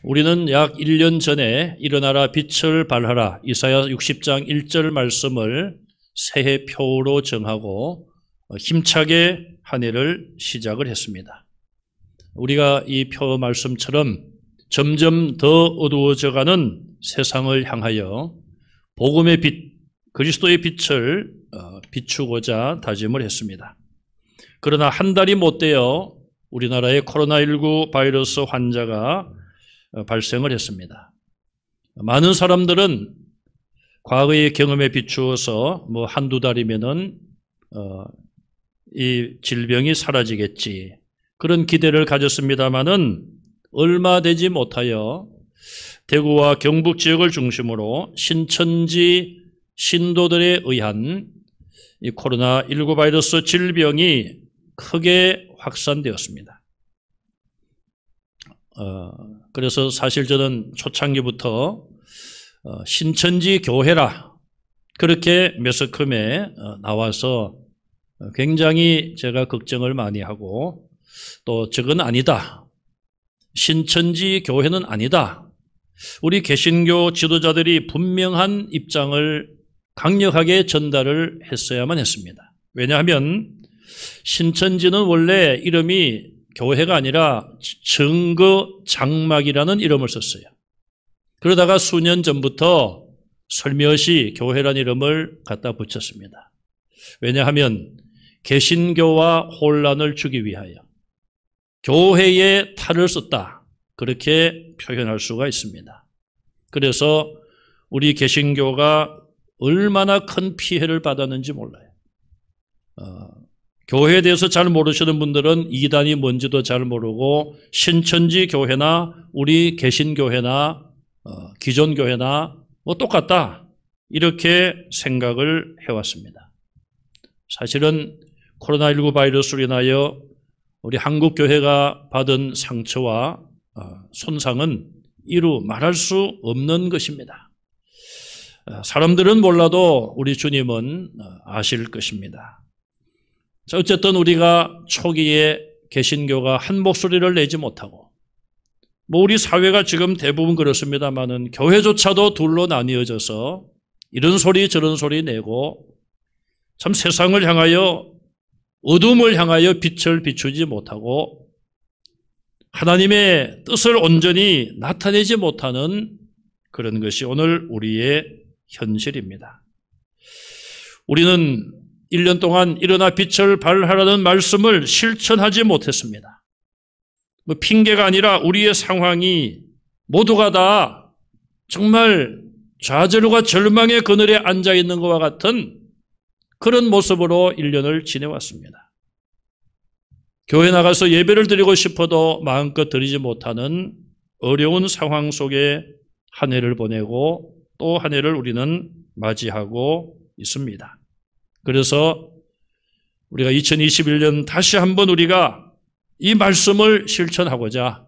우리는 약 1년 전에 일어나라 빛을 발하라 이사야 60장 1절 말씀을 새해 표로 정하고 힘차게 한 해를 시작을 했습니다. 우리가 이 표 말씀처럼 점점 더 어두워져가는 세상을 향하여 복음의 빛, 그리스도의 빛을 비추고자 다짐을 했습니다. 그러나 한 달이 못 되어 우리나라에 코로나19 바이러스 환자가 발생을 했습니다. 많은 사람들은 과거의 경험에 비추어서 한두 달이면은 이 질병이 사라지겠지, 그런 기대를 가졌습니다마는 얼마 되지 못하여 대구와 경북 지역을 중심으로 신천지 신도들에 의한 이 코로나19 바이러스 질병이 크게 확산되었습니다. 그래서 사실 저는 초창기부터 신천지 교회라 그렇게 매스컴에 나와서 굉장히 제가 걱정을 많이 하고, 또 저건 아니다, 신천지 교회는 아니다, 우리 개신교 지도자들이 분명한 입장을 강력하게 전달을 했어야만 했습니다. 왜냐하면 신천지는 원래 이름이 교회가 아니라 정거장막이라는 이름을 썼어요. 그러다가 수년 전부터 설며시 교회라는 이름을 갖다 붙였습니다. 왜냐하면 개신교와 혼란을 주기 위하여 교회에 탈을 썼다, 그렇게 표현할 수가 있습니다. 그래서 우리 개신교가 얼마나 큰 피해를 받았는지 몰라요. 교회에 대해서 잘 모르시는 분들은 이단이 뭔지도 잘 모르고 신천지 교회나 우리 개신교회나 기존교회나 똑같다, 이렇게 생각을 해왔습니다. 사실은 코로나19 바이러스로 인하여 우리 한국교회가 받은 상처와 손상은 이루 말할 수 없는 것입니다. 사람들은 몰라도 우리 주님은 아실 것입니다. 자, 어쨌든 우리가 초기에 개신교가 한 목소리를 내지 못하고, 우리 사회가 지금 대부분 그렇습니다만은 교회조차도 둘로 나뉘어져서 이런 소리 저런 소리 내고 참 세상을 향하여, 어둠을 향하여 빛을 비추지 못하고 하나님의 뜻을 온전히 나타내지 못하는 그런 것이 오늘 우리의 현실입니다. 우리는 1년 동안 일어나 빛을 발하라는 말씀을 실천하지 못했습니다. 핑계가 아니라 우리의 상황이 모두가 다 정말 좌절과 절망의 그늘에 앉아 있는 것과 같은 그런 모습으로 1년을 지내왔습니다. 교회 나가서 예배를 드리고 싶어도 마음껏 드리지 못하는 어려운 상황 속에 한 해를 보내고 또 한 해를 우리는 맞이하고 있습니다. 그래서 우리가 2021년 다시 한번 우리가 이 말씀을 실천하고자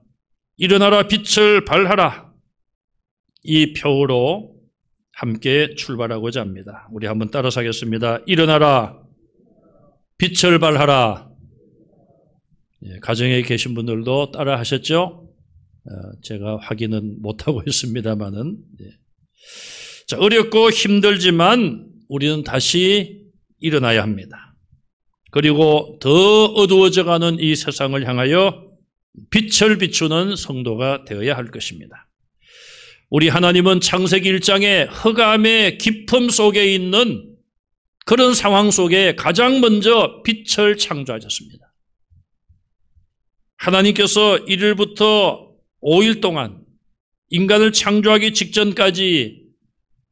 일어나라 빛을 발하라 이 표로 함께 출발하고자 합니다. 우리 한번 따라서 하겠습니다. 일어나라 빛을 발하라. 가정에 계신 분들도 따라 하셨죠? 제가 확인은 못하고 있습니다만은. 자, 어렵고 힘들지만 우리는 다시 일어나야 합니다. 그리고 더 어두워져가는 이 세상을 향하여 빛을 비추는 성도가 되어야 할 것입니다. 우리 하나님은 창세기 1장의 흑암의 깊음 속에 있는 그런 상황 속에 가장 먼저 빛을 창조하셨습니다. 하나님께서 1일부터 5일 동안 인간을 창조하기 직전까지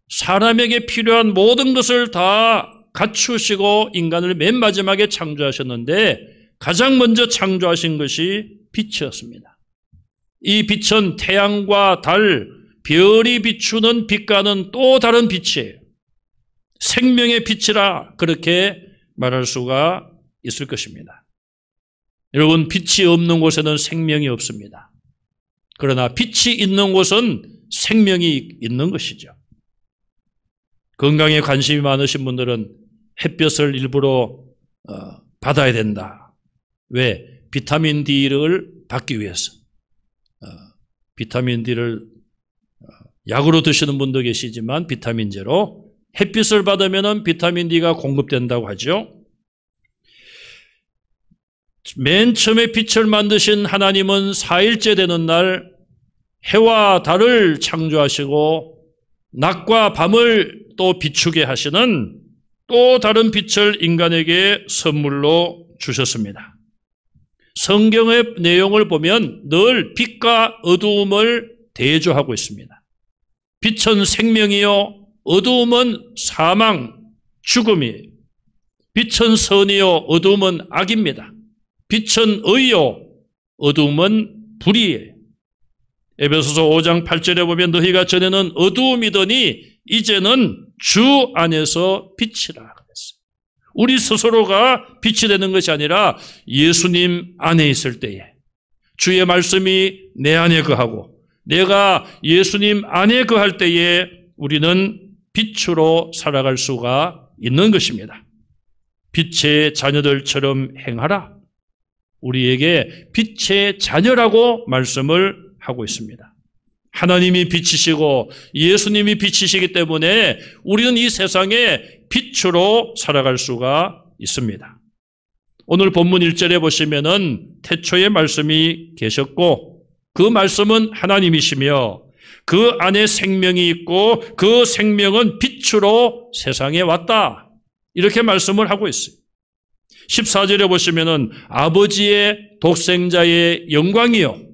사람에게 필요한 모든 것을 다 갖추시고 인간을 맨 마지막에 창조하셨는데 가장 먼저 창조하신 것이 빛이었습니다. 이 빛은 태양과 달, 별이 비추는 빛과는 또 다른 빛이에요. 생명의 빛이라 그렇게 말할 수가 있을 것입니다. 여러분, 빛이 없는 곳에는 생명이 없습니다. 그러나 빛이 있는 곳은 생명이 있는 것이죠. 건강에 관심이 많으신 분들은 햇볕을 일부러 받아야 된다. 왜? 비타민 D를 받기 위해서. 비타민 D를 약으로 드시는 분도 계시지만 비타민제로 햇빛을 받으면 비타민 D가 공급된다고 하죠. 맨 처음에 빛을 만드신 하나님은 4일째 되는 날 해와 달을 창조하시고 낮과 밤을 또 비추게 하시는 또 다른 빛을 인간에게 선물로 주셨습니다. 성경의 내용을 보면 늘 빛과 어두움을 대조하고 있습니다. 빛은 생명이요 어두움은 사망, 죽음이에요. 빛은 선이요 어두움은 악입니다. 빛은 의요 어두움은 불의예요. 에베소서 5장 8절에 보면 너희가 전에는 어두움이더니 이제는 주 안에서 빛이라 그랬어요. 우리 스스로가 빛이 되는 것이 아니라 예수님 안에 있을 때에 주의 말씀이 내 안에 거하고 내가 예수님 안에 거할 때에 우리는 빛으로 살아갈 수가 있는 것입니다. 빛의 자녀들처럼 행하라. 우리에게 빛의 자녀라고 말씀을 하고 있습니다. 하나님이 빛이시고 예수님이 빛이시기 때문에 우리는 이 세상에 빛으로 살아갈 수가 있습니다. 오늘 본문 1절에 보시면은 태초에 말씀이 계셨고 그 말씀은 하나님이시며 그 안에 생명이 있고 그 생명은 빛으로 세상에 왔다. 이렇게 말씀을 하고 있어요. 14절에 보시면은 아버지의 독생자의 영광이요.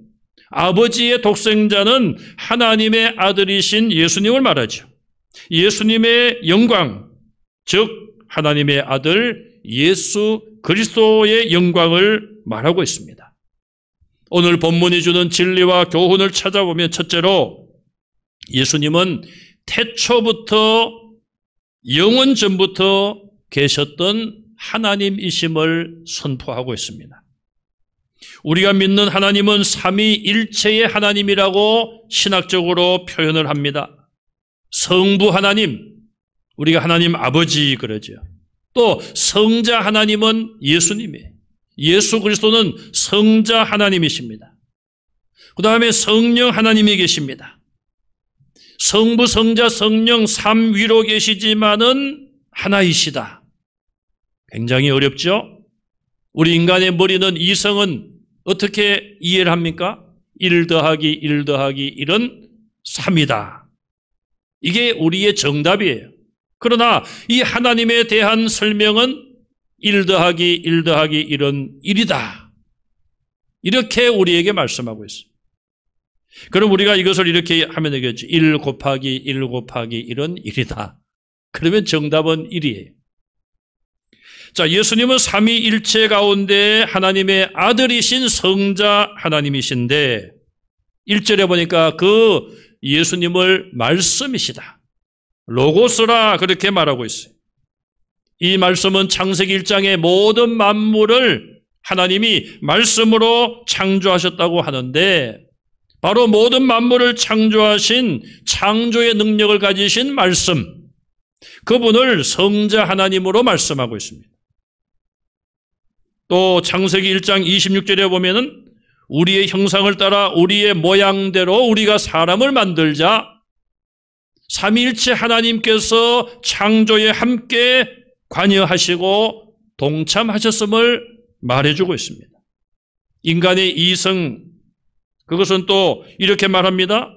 아버지의 독생자는 하나님의 아들이신 예수님을 말하죠. 예수님의 영광, 즉 하나님의 아들 예수 그리스도의 영광을 말하고 있습니다. 오늘 본문이 주는 진리와 교훈을 찾아보면 첫째로 예수님은 태초부터 영원 전부터 계셨던 하나님이심을 선포하고 있습니다. 우리가 믿는 하나님은 삼위일체의 하나님이라고 신학적으로 표현을 합니다. 성부 하나님, 우리가 하나님 아버지 그러죠. 또 성자 하나님은 예수님이에요. 예수 그리스도는 성자 하나님이십니다. 그 다음에 성령 하나님이 계십니다. 성부, 성자, 성령 삼위로 계시지만은 하나이시다. 굉장히 어렵죠? 우리 인간의 머리는 이성은 어떻게 이해를 합니까? 1 더하기 1 더하기 1은 3이다. 이게 우리의 정답이에요. 그러나 이 하나님에 대한 설명은 1 더하기 1 더하기 1은 1이다. 이렇게 우리에게 말씀하고 있어요. 그럼 우리가 이것을 이렇게 하면 되겠죠. 1 곱하기 1 곱하기 1은 1이다. 그러면 정답은 1이에요. 자, 예수님은 삼위일체 가운데 하나님의 아들이신 성자 하나님이신데 1절에 보니까 그 예수님을 말씀이시다. 로고스라 그렇게 말하고 있어요. 이 말씀은 창세기 1장의 모든 만물을 하나님이 말씀으로 창조하셨다고 하는데 바로 모든 만물을 창조하신 창조의 능력을 가지신 말씀, 그분을 성자 하나님으로 말씀하고 있습니다. 또 창세기 1장 26절에 보면은 우리의 형상을 따라 우리의 모양대로 우리가 사람을 만들자 삼위일체 하나님께서 창조에 함께 관여하시고 동참하셨음을 말해주고 있습니다. 인간의 이성, 그것은 또 이렇게 말합니다.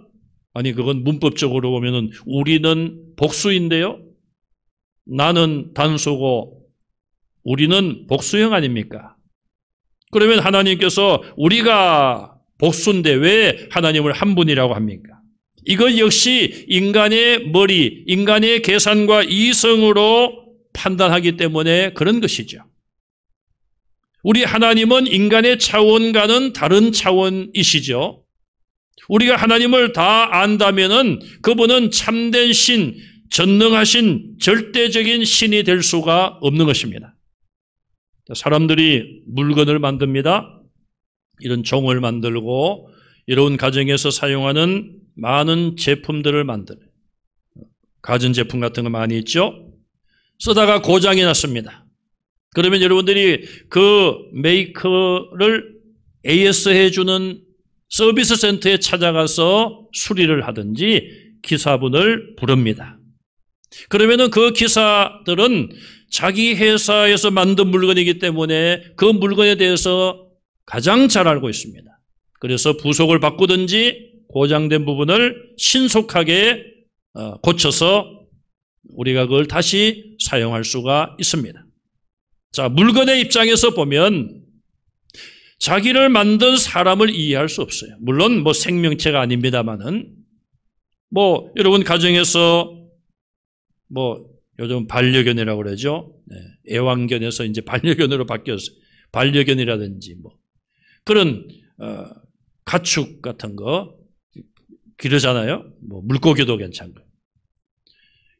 아니 그건 문법적으로 보면은 우리는 복수인데요. 나는 단수고 우리는 복수형 아닙니까? 그러면 하나님께서 우리가 복수인데 왜 하나님을 한 분이라고 합니까? 이것 역시 인간의 머리, 인간의 계산과 이성으로 판단하기 때문에 그런 것이죠. 우리 하나님은 인간의 차원과는 다른 차원이시죠. 우리가 하나님을 다 안다면은 그분은 참된 신, 전능하신 절대적인 신이 될 수가 없는 것입니다. 사람들이 물건을 만듭니다. 이런 종을 만들고 이런 가정에서 사용하는 많은 제품들을 만들어요. 가전제품 같은 거 많이 있죠? 쓰다가 고장이 났습니다. 그러면 여러분들이 그 메이커를 AS 해주는 서비스 센터에 찾아가서 수리를 하든지 기사분을 부릅니다. 그러면은 그 기사들은 자기 회사에서 만든 물건이기 때문에 그 물건에 대해서 가장 잘 알고 있습니다. 그래서 부속을 바꾸든지 고장된 부분을 신속하게 고쳐서 우리가 그걸 다시 사용할 수가 있습니다. 자, 물건의 입장에서 보면 자기를 만든 사람을 이해할 수 없어요. 물론 뭐 생명체가 아닙니다만은 뭐 여러분 가정에서 뭐 요즘 반려견이라고 그러죠. 네, 애완견에서 이제 반려견으로 바뀌었어요. 반려견이라든지 뭐 그런 가축 같은 거 기르잖아요. 뭐 물고기도 괜찮고.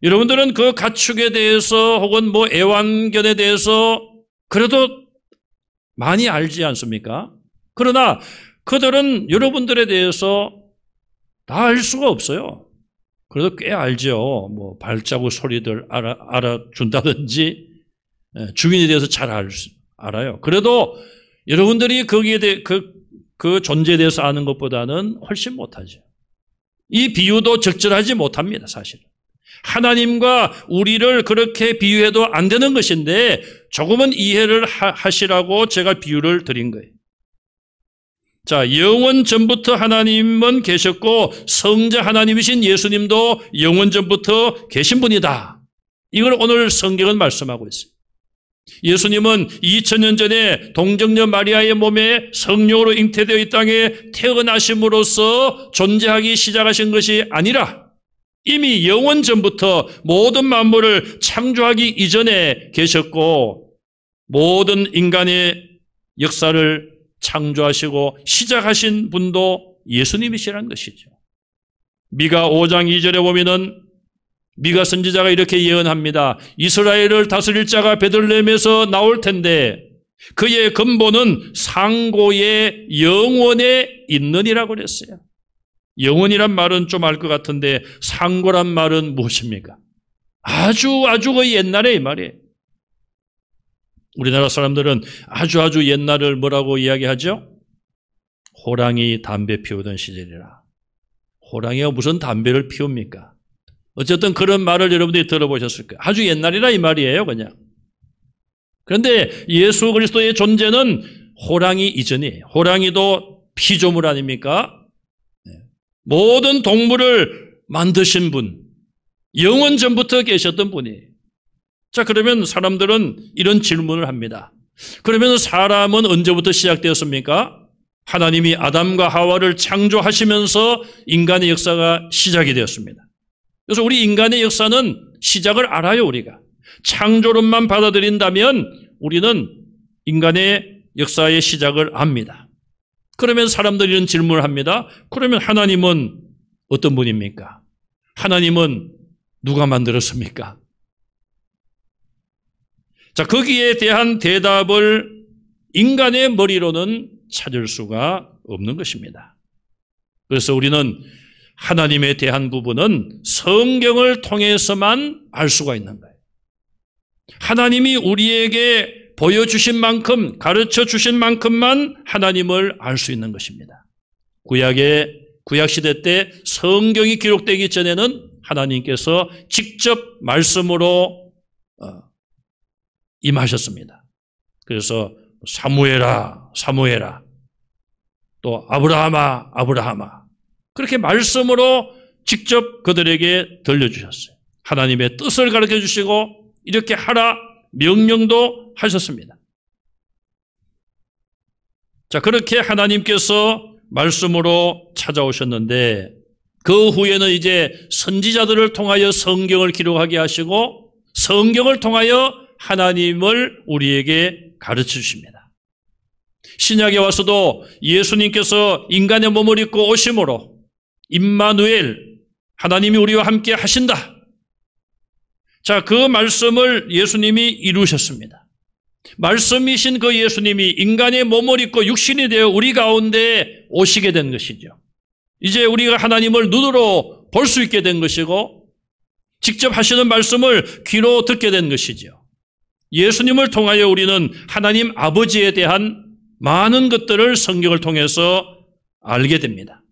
여러분들은 그 가축에 대해서 혹은 뭐 애완견에 대해서 그래도 많이 알지 않습니까? 그러나 그들은 여러분들에 대해서 다 알 수가 없어요. 그래도 꽤 알죠. 뭐 발자국 소리들 알아준다든지 주인에 대해서 잘 알아요. 그래도 여러분들이 거기에 대해 그 존재에 대해서 아는 것보다는 훨씬 못하죠. 이 비유도 적절하지 못합니다, 사실은. 하나님과 우리를 그렇게 비유해도 안 되는 것인데 조금은 이해를 하시라고 제가 비유를 드린 거예요. 자, 영원 전부터 하나님은 계셨고 성자 하나님이신 예수님도 영원 전부터 계신 분이다. 이걸 오늘 성경은 말씀하고 있어요. 예수님은 2000년 전에 동정녀 마리아의 몸에 성령으로 잉태되어 이 땅에 태어나심으로써 존재하기 시작하신 것이 아니라 이미 영원 전부터 모든 만물을 창조하기 이전에 계셨고 모든 인간의 역사를 창조하시고 시작하신 분도 예수님이시라는 것이죠. 미가 5장 2절에 보면은 미가 선지자가 이렇게 예언합니다. 이스라엘을 다스릴 자가 베들레헴에서 나올 텐데 그의 근본은 상고의 영원에 있느니라고 그랬어요. 영원이란 말은 좀 알 것 같은데 상고란 말은 무엇입니까? 아주 거의 옛날에 이 말이에요. 우리나라 사람들은 아주 옛날을 뭐라고 이야기하죠? 호랑이 담배 피우던 시절이라. 호랑이가 무슨 담배를 피웁니까? 어쨌든 그런 말을 여러분들이 들어보셨을 거예요. 아주 옛날이라 이 말이에요, 그냥. 그런데 예수 그리스도의 존재는 호랑이 이전이에요. 호랑이도 피조물 아닙니까? 모든 동물을 만드신 분, 영원 전부터 계셨던 분이에요. 자, 그러면 사람들은 이런 질문을 합니다. 그러면 사람은 언제부터 시작되었습니까? 하나님이 아담과 하와를 창조하시면서 인간의 역사가 시작이 되었습니다. 그래서 우리 인간의 역사는 시작을 알아요, 우리가. 창조론만 받아들인다면 우리는 인간의 역사의 시작을 압니다. 그러면 사람들이 이런 질문을 합니다. 그러면 하나님은 어떤 분입니까? 하나님은 누가 만들었습니까? 자, 거기에 대한 대답을 인간의 머리로는 찾을 수가 없는 것입니다. 그래서 우리는 하나님에 대한 부분은 성경을 통해서만 알 수가 있는 거예요. 하나님이 우리에게 보여주신 만큼, 가르쳐 주신 만큼만 하나님을 알 수 있는 것입니다. 구약시대 때 성경이 기록되기 전에는 하나님께서 직접 말씀으로 임하셨습니다. 그래서 사무엘아, 사무엘아, 또 아브라함아 그렇게 말씀으로 직접 그들에게 들려주셨어요. 하나님의 뜻을 가르쳐 주시고 이렇게 하라 명령도 하셨습니다. 자, 그렇게 하나님께서 말씀으로 찾아오셨는데 그 후에는 이제 선지자들을 통하여 성경을 기록하게 하시고 성경을 통하여 하나님을 우리에게 가르쳐 주십니다. 신약에 와서도 예수님께서 인간의 몸을 입고 오심으로 임마누엘, 하나님이 우리와 함께 하신다. 자, 그 말씀을 예수님이 이루셨습니다. 말씀이신 그 예수님이 인간의 몸을 입고 육신이 되어 우리 가운데 오시게 된 것이죠. 이제 우리가 하나님을 눈으로 볼 수 있게 된 것이고 직접 하시는 말씀을 귀로 듣게 된 것이죠. 예수님을 통하여 우리는 하나님 아버지에 대한 많은 것들을 성경을 통해서 알게 됩니다.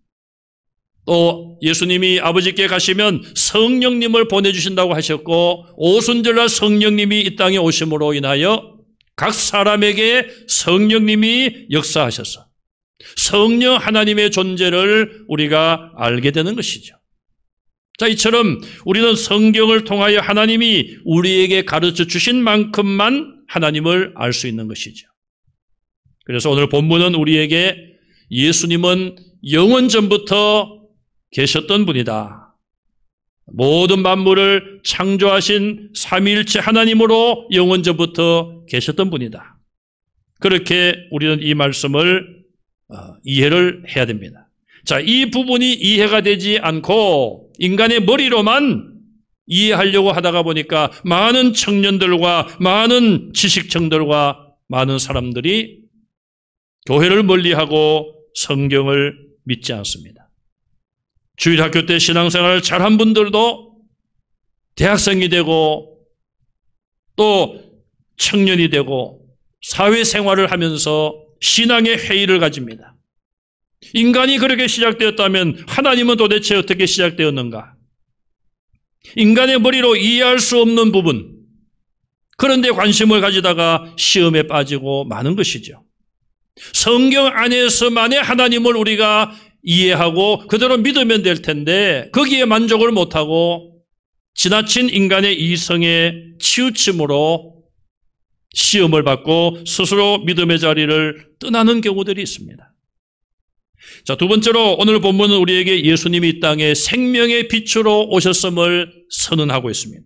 또 예수님이 아버지께 가시면 성령님을 보내주신다고 하셨고 오순절날 성령님이 이 땅에 오심으로 인하여 각 사람에게 성령님이 역사하셔서 성령 하나님의 존재를 우리가 알게 되는 것이죠. 자, 이처럼 우리는 성경을 통하여 하나님이 우리에게 가르쳐 주신 만큼만 하나님을 알 수 있는 것이죠. 그래서 오늘 본문은 우리에게 예수님은 영원 전부터 계셨던 분이다. 모든 만물을 창조하신 삼위일체 하나님으로 영원 전부터 계셨던 분이다. 그렇게 우리는 이 말씀을 이해를 해야 됩니다. 자, 이 부분이 이해가 되지 않고 인간의 머리로만 이해하려고 하다가 보니까 많은 청년들과 많은 지식층들과 많은 사람들이 교회를 멀리하고 성경을 믿지 않습니다. 주일학교 때 신앙생활을 잘한 분들도 대학생이 되고 또 청년이 되고 사회생활을 하면서 신앙의 회의를 가집니다. 인간이 그렇게 시작되었다면 하나님은 도대체 어떻게 시작되었는가? 인간의 머리로 이해할 수 없는 부분, 그런데 관심을 가지다가 시험에 빠지고 마는 것이죠. 성경 안에서만의 하나님을 우리가 이해하고 그대로 믿으면 될 텐데 거기에 만족을 못하고 지나친 인간의 이성에 치우침으로 시험을 받고 스스로 믿음의 자리를 떠나는 경우들이 있습니다. 자, 두 번째로 오늘 본문은 우리에게 예수님이 이 땅에 생명의 빛으로 오셨음을 선언하고 있습니다.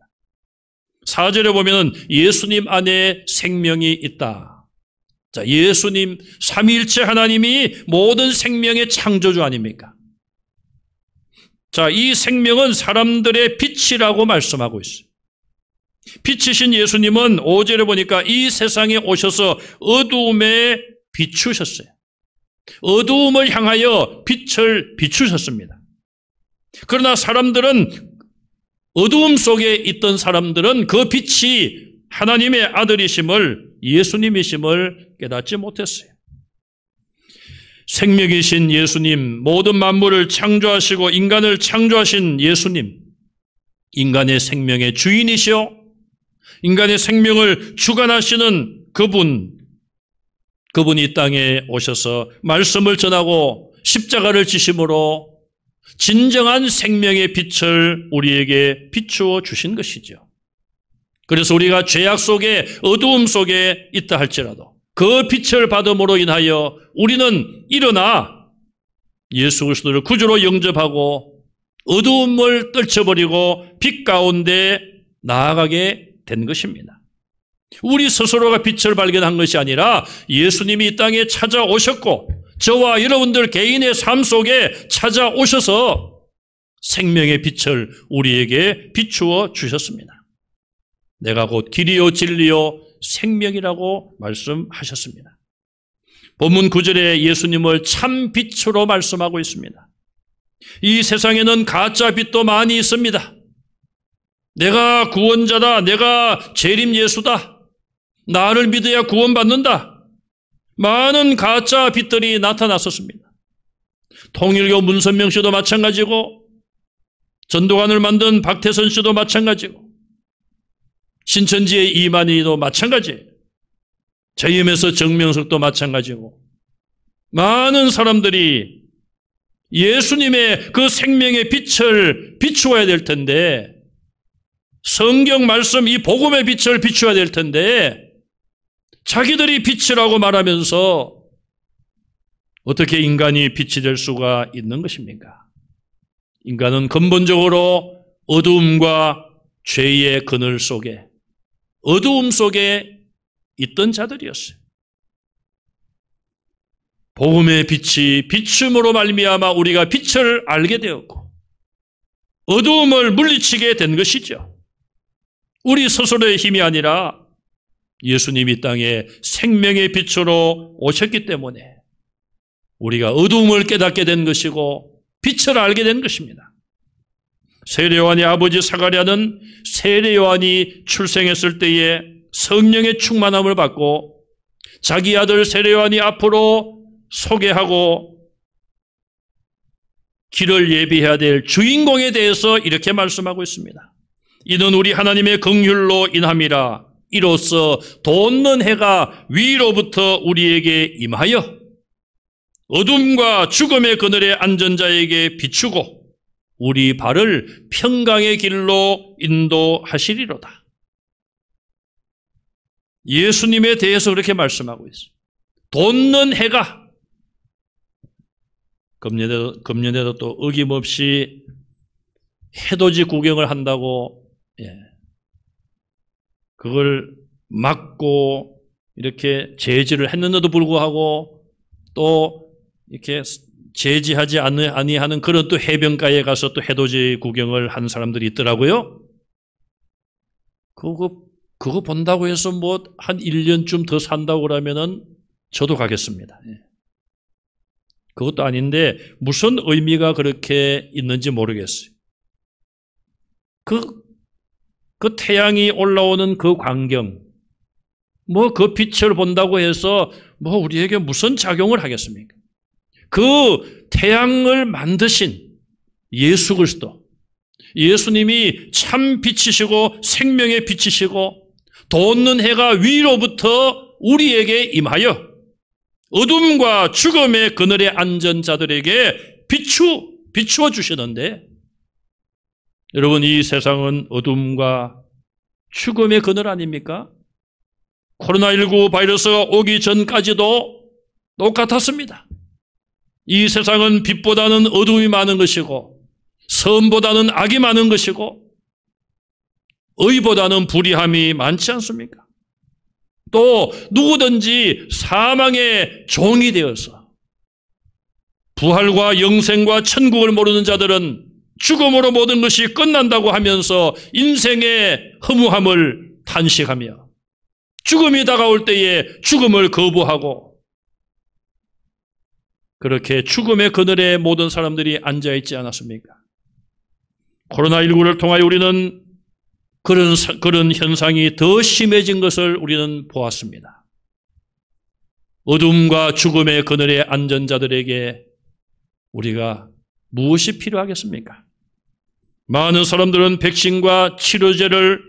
4절에 보면 예수님 안에 생명이 있다. 자, 예수님 삼위일체 하나님이 모든 생명의 창조주 아닙니까? 자, 이 생명은 사람들의 빛이라고 말씀하고 있어요. 빛이신 예수님은 5절에 보니까 이 세상에 오셔서 어두움에 비추셨어요. 어두움을 향하여 빛을 비추셨습니다. 그러나 사람들은 어두움 속에 있던 사람들은 그 빛이 하나님의 아들이심을 예수님이심을 깨닫지 못했어요. 생명이신 예수님, 모든 만물을 창조하시고 인간을 창조하신 예수님, 인간의 생명의 주인이시오, 인간의 생명을 주관하시는 그분이 이 땅에 오셔서 말씀을 전하고 십자가를 지심으로 진정한 생명의 빛을 우리에게 비추어 주신 것이죠. 그래서 우리가 죄악 속에 어두움 속에 있다 할지라도 그 빛을 받음으로 인하여 우리는 일어나 예수 그리스도를 구주로 영접하고 어두움을 떨쳐버리고 빛 가운데 나아가게 된 것입니다. 우리 스스로가 빛을 발견한 것이 아니라 예수님이 이 땅에 찾아오셨고 저와 여러분들 개인의 삶 속에 찾아오셔서 생명의 빛을 우리에게 비추어 주셨습니다. 내가 곧 길이요 진리요 생명이라고 말씀하셨습니다. 본문 9절에 예수님을 참 빛으로 말씀하고 있습니다. 이 세상에는 가짜 빛도 많이 있습니다. 내가 구원자다, 내가 재림 예수다, 나를 믿어야 구원받는다. 많은 가짜 빛들이 나타났었습니다. 통일교 문선명 씨도 마찬가지고 전도관을 만든 박태선 씨도 마찬가지고 신천지의 이만희도 마찬가지예요. JM에서 정명석도 마찬가지고 많은 사람들이 예수님의 그 생명의 빛을 비추어야 될 텐데 성경 말씀 이 복음의 빛을 비추어야 될 텐데 자기들이 빛이라고 말하면서 어떻게 인간이 빛이 될 수가 있는 것입니까? 인간은 근본적으로 어두움과 죄의 그늘 속에 어두움 속에 있던 자들이었어요. 복음의 빛이 비춤으로 말미암아 우리가 빛을 알게 되었고 어두움을 물리치게 된 것이죠. 우리 스스로의 힘이 아니라 예수님이 이 땅에 생명의 빛으로 오셨기 때문에 우리가 어두움을 깨닫게 된 것이고 빛을 알게 된 것입니다. 세례요한의 아버지 사가랴는 세례요한이 출생했을 때에 성령의 충만함을 받고 자기 아들 세례요한이 앞으로 소개하고 길을 예비해야 될 주인공에 대해서 이렇게 말씀하고 있습니다. 이는 우리 하나님의 긍휼로 인함이라. 이로써 돋는 해가 위로부터 우리에게 임하여 어둠과 죽음의 그늘에 앉은 자에게 비추고 우리 발을 평강의 길로 인도하시리로다. 예수님에 대해서 그렇게 말씀하고 있어요. 돋는 해가, 금년에도 또 어김없이 해돋이 구경을 한다고 그걸 막고 이렇게 제지를 했는데도 불구하고 또 이렇게 제지하지 아니하는 그런 또 해변가에 가서 또 해돋이 구경을 한 사람들이 있더라고요. 그거 본다고 해서 뭐 한 1년쯤 더 산다고 그러면은 저도 가겠습니다. 그것도 아닌데 무슨 의미가 그렇게 있는지 모르겠어요. 그 태양이 올라오는 그 광경, 뭐 그 빛을 본다고 해서 뭐 우리에게 무슨 작용을 하겠습니까? 그 태양을 만드신 예수 그리스도, 예수님이 참 빛이시고 생명의 빛이시고 돋는 해가 위로부터 우리에게 임하여 어둠과 죽음의 그늘에 앉은 자들에게 비추어 주시는데, 여러분, 이 세상은 어둠과 죽음의 그늘 아닙니까? 코로나19 바이러스가 오기 전까지도 똑같았습니다. 이 세상은 빛보다는 어둠이 많은 것이고 선보다는 악이 많은 것이고 의보다는 불의함이 많지 않습니까? 또 누구든지 사망의 종이 되어서 부활과 영생과 천국을 모르는 자들은 죽음으로 모든 것이 끝난다고 하면서 인생의 허무함을 탄식하며 죽음이 다가올 때에 죽음을 거부하고 그렇게 죽음의 그늘에 모든 사람들이 앉아있지 않았습니까? 코로나19를 통하여 우리는 그런 현상이 더 심해진 것을 우리는 보았습니다. 어둠과 죽음의 그늘에 앉은 자들에게 우리가 무엇이 필요하겠습니까? 많은 사람들은 백신과 치료제를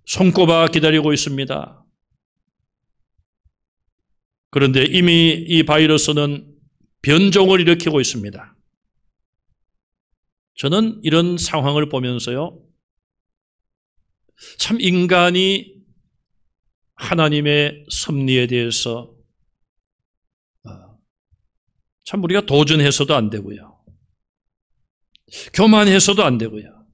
손꼽아 기다리고 있습니다. 그런데 이미 이 바이러스는 변종을 일으키고 있습니다. 저는 이런 상황을 보면서요, 참 인간이 하나님의 섭리에 대해서 참 우리가 도전해서도 안 되고요. 교만해서도 안 되고요.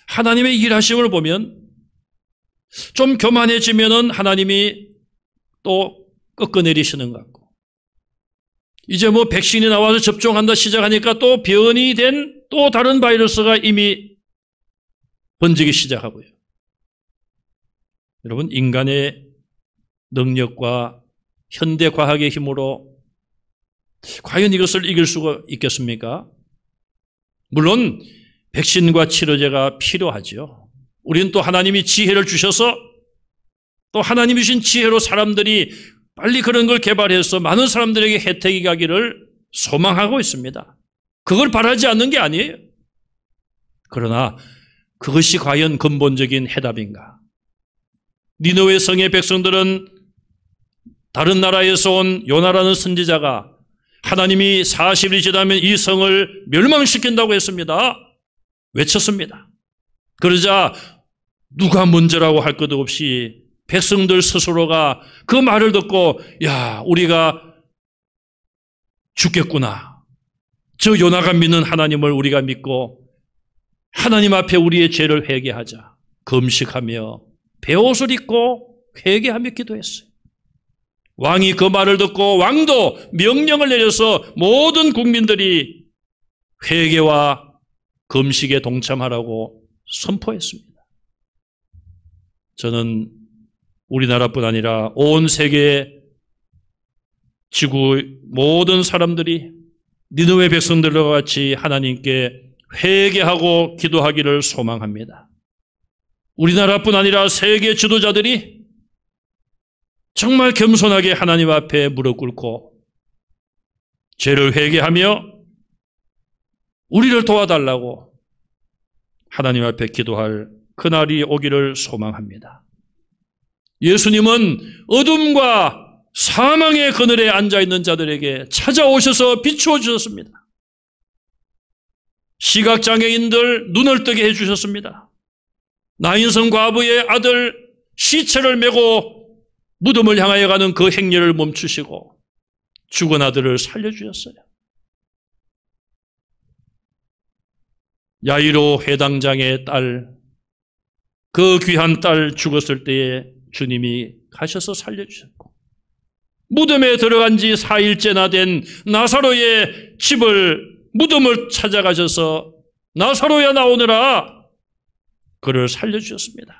하나님의 일하심을 보면 좀 교만해지면은 하나님이 또 꺾어내리시는 것 같고, 이제 뭐 백신이 나와서 접종한다 시작하니까 또 변이 된 또 다른 바이러스가 이미 번지기 시작하고요. 여러분, 인간의 능력과 현대 과학의 힘으로 과연 이것을 이길 수가 있겠습니까? 물론 백신과 치료제가 필요하죠. 우리는 또 하나님이 지혜를 주셔서 또 하나님이 주신 지혜로 사람들이 빨리 그런 걸 개발해서 많은 사람들에게 혜택이 가기를 소망하고 있습니다. 그걸 바라지 않는 게 아니에요. 그러나 그것이 과연 근본적인 해답인가? 니느웨 성의 백성들은 다른 나라에서 온 요나라는 선지자가 하나님이 40일이 지나면 이 성을 멸망시킨다고 했습니다. 외쳤습니다. 그러자 누가 문제라고 할 것도 없이 백성들 스스로가 그 말을 듣고, 야, 우리가 죽겠구나. 저 요나가 믿는 하나님을 우리가 믿고 하나님 앞에 우리의 죄를 회개하자. 금식하며 베옷을 입고 회개하며 기도했어요. 왕이 그 말을 듣고 왕도 명령을 내려서 모든 국민들이 회개와 금식에 동참하라고 선포했습니다. 저는 우리나라뿐 아니라 온 세계 지구 모든 사람들이 니느웨 백성들과 같이 하나님께 회개하고 기도하기를 소망합니다. 우리나라뿐 아니라 세계 지도자들이 정말 겸손하게 하나님 앞에 무릎 꿇고 죄를 회개하며 우리를 도와달라고 하나님 앞에 기도할 그날이 오기를 소망합니다. 예수님은 어둠과 사망의 그늘에 앉아있는 자들에게 찾아오셔서 비추어 주셨습니다. 시각장애인들 눈을 뜨게 해주셨습니다. 나인성 과부의 아들 시체를 메고 무덤을 향하여 가는 그 행렬을 멈추시고 죽은 아들을 살려주셨어요. 야이로 회당장의 딸, 그 귀한 딸 죽었을 때에 주님이 가셔서 살려주셨고, 무덤에 들어간 지 4일째나 된 나사로의 무덤을 찾아가셔서 나사로야 나오느라 그를 살려주셨습니다.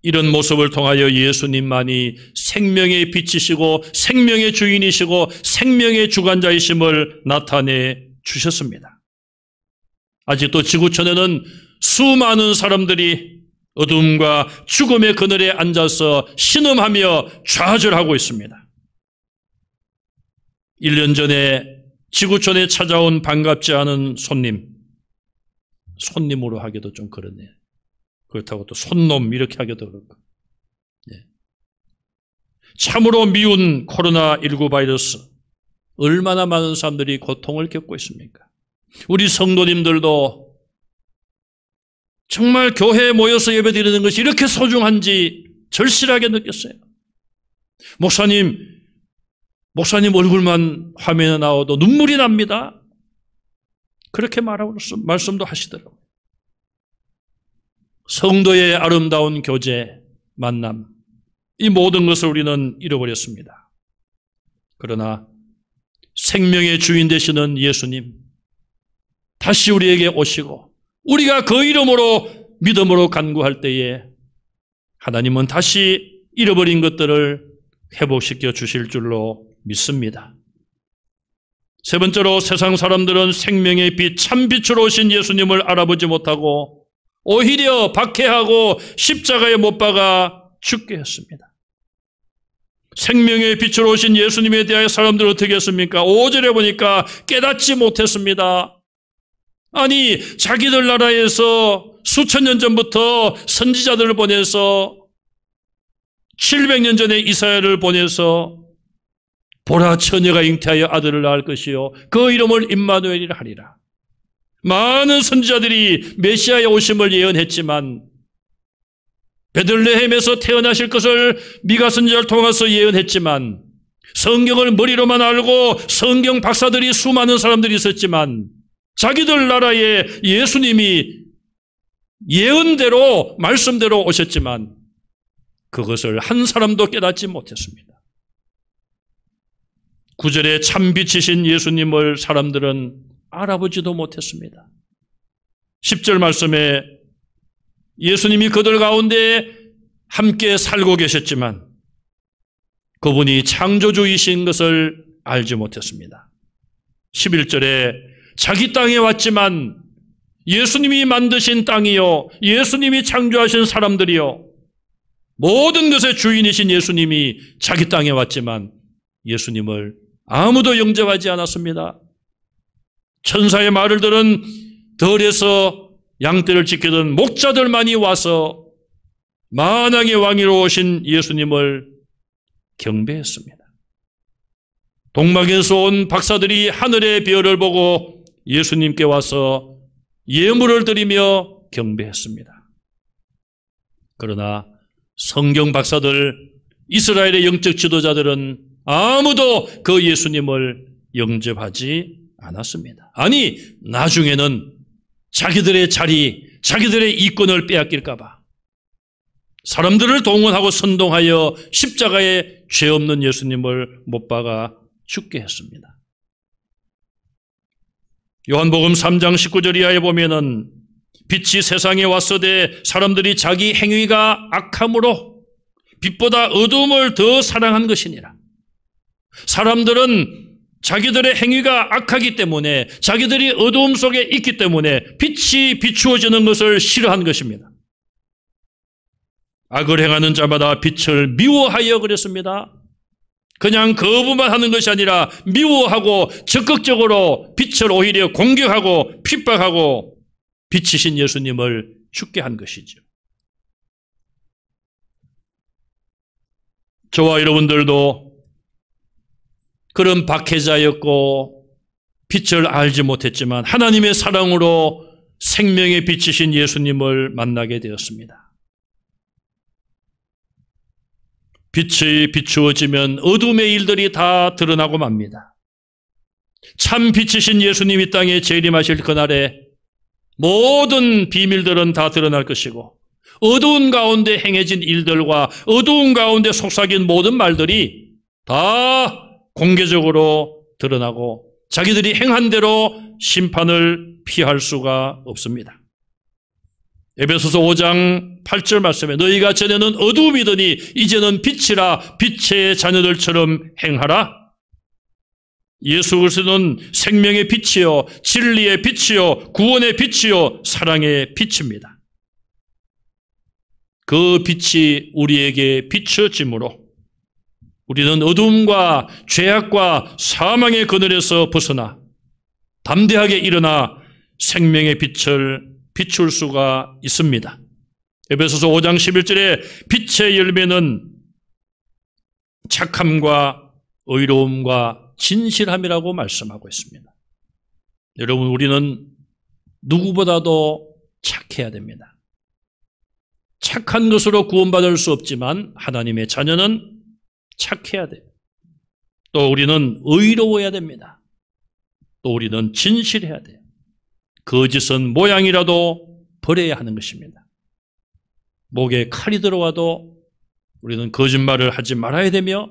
이런 모습을 통하여 예수님만이 생명의 빛이시고 생명의 주인이시고 생명의 주관자이심을 나타내 주셨습니다. 아직도 지구촌에는 수많은 사람들이 어둠과 죽음의 그늘에 앉아서 신음하며 좌절하고 있습니다. 1년 전에 지구촌에 찾아온 반갑지 않은 손님으로 하기도 좀 그러네요. 그렇다고 또 손놈 이렇게 하기도 그렇고. 참으로 미운 코로나19 바이러스, 얼마나 많은 사람들이 고통을 겪고 있습니까? 우리 성도님들도 정말 교회에 모여서 예배드리는 것이 이렇게 소중한지 절실하게 느꼈어요. 목사님 얼굴만 화면에 나와도 눈물이 납니다. 그렇게 말씀도 하시더라고요. 성도의 아름다운 교제, 만남, 이 모든 것을 우리는 잃어버렸습니다. 그러나 생명의 주인 되시는 예수님, 다시 우리에게 오시고 우리가 그 이름으로 믿음으로 간구할 때에 하나님은 다시 잃어버린 것들을 회복시켜 주실 줄로 믿습니다. 세 번째로, 세상 사람들은 생명의 빛, 참 빛으로 오신 예수님을 알아보지 못하고 오히려 박해하고 십자가에 못 박아 죽게 했습니다. 생명의 빛으로 오신 예수님에 대하여 사람들은 어떻게 했습니까? 5절에 보니까 깨닫지 못했습니다. 아니, 자기들 나라에서 수천 년 전부터 선지자들을 보내서 700년 전에 이사야를 보내서 보라, 처녀가 잉태하여 아들을 낳을 것이요 그 이름을 임마누엘이라 하리라. 많은 선지자들이 메시아의 오심을 예언했지만, 베들레헴에서 태어나실 것을 미가 선지자를 통해서 예언했지만, 성경을 머리로만 알고 성경 박사들이 수많은 사람들이 있었지만, 자기들 나라에 예수님이 예언대로 말씀대로 오셨지만 그것을 한 사람도 깨닫지 못했습니다. 9절에 참빛이신 예수님을 사람들은 알아보지도 못했습니다. 10절 말씀에 예수님이 그들 가운데 함께 살고 계셨지만 그분이 창조주이신 것을 알지 못했습니다. 11절에 자기 땅에 왔지만 예수님이 만드신 땅이요, 예수님이 창조하신 사람들이요, 모든 것의 주인이신 예수님이 자기 땅에 왔지만 예수님을 아무도 영접하지 않았습니다. 천사의 말을 들은 들에서 양떼를 지키던 목자들만이 와서 만왕의 왕이로 오신 예수님을 경배했습니다. 동방에서 온 박사들이 하늘의 별을 보고 예수님께 와서 예물을 드리며 경배했습니다. 그러나 성경 박사들, 이스라엘의 영적 지도자들은 아무도 그 예수님을 영접하지 않았습니다. 아니, 나중에는 자기들의 자리, 자기들의 이권을 빼앗길까 봐 사람들을 동원하고 선동하여 십자가에 죄 없는 예수님을 못 박아 죽게 했습니다. 요한복음 3장 19절 이하에 보면은 빛이 세상에 왔으되 사람들이 자기 행위가 악함으로 빛보다 어둠을 더 사랑한 것이니라. 사람들은 자기들의 행위가 악하기 때문에, 자기들이 어두움 속에 있기 때문에 빛이 비추어지는 것을 싫어한 것입니다. 악을 행하는 자마다 빛을 미워하여 그랬습니다. 그냥 거부만 하는 것이 아니라 미워하고 적극적으로 빛을 오히려 공격하고 핍박하고 빛이신 예수님을 죽게 한 것이죠. 저와 여러분들도 그런 박해자였고 빛을 알지 못했지만 하나님의 사랑으로 생명의 빛이신 예수님을 만나게 되었습니다. 빛이 비추어지면 어둠의 일들이 다 드러나고 맙니다. 참 빛이신 예수님이 땅에 재림하실 그날에 모든 비밀들은 다 드러날 것이고 어두운 가운데 행해진 일들과 어두운 가운데 속삭인 모든 말들이 다 공개적으로 드러나고 자기들이 행한 대로 심판을 피할 수가 없습니다. 에베소서 5장 8절 말씀에 너희가 전에는 어두움이더니 이제는 빛이라 빛의 자녀들처럼 행하라. 예수 그리스도는 생명의 빛이요 진리의 빛이요 구원의 빛이요 사랑의 빛입니다. 그 빛이 우리에게 비춰지므로 우리는 어두움과 죄악과 사망의 그늘에서 벗어나 담대하게 일어나 생명의 빛을 비출 수가 있습니다. 에베소서 5장 11절에 빛의 열매는 착함과 의로움과 진실함이라고 말씀하고 있습니다. 여러분, 우리는 누구보다도 착해야 됩니다. 착한 것으로 구원받을 수 없지만 하나님의 자녀는 착해야 돼요. 또 우리는 의로워야 됩니다. 또 우리는 진실해야 돼요. 거짓은 모양이라도 버려야 하는 것입니다. 목에 칼이 들어와도 우리는 거짓말을 하지 말아야 되며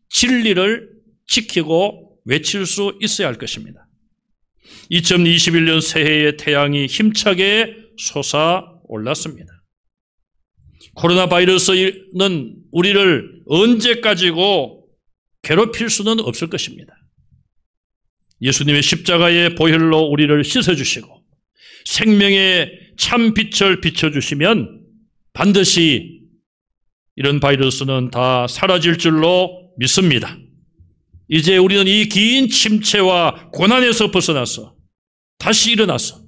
진리를 지키고 외칠 수 있어야 할 것입니다. 2021년 새해의 태양이 힘차게 솟아올랐습니다. 코로나 바이러스는 우리를 언제까지고 괴롭힐 수는 없을 것입니다. 예수님의 십자가의 보혈로 우리를 씻어주시고 생명의 참 빛을 비춰주시면 반드시 이런 바이러스는 다 사라질 줄로 믿습니다. 이제 우리는 이 긴 침체와 고난에서 벗어나서 다시 일어나서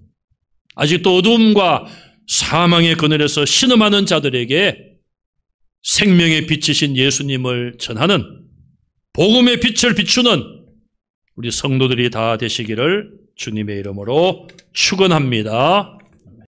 아직도 어둠과 사망의 그늘에서 신음하는 자들에게 생명의 빛이신 예수님을 전하는 복음의 빛을 비추는 우리 성도들이 다 되시기를 주님의 이름으로 축원합니다.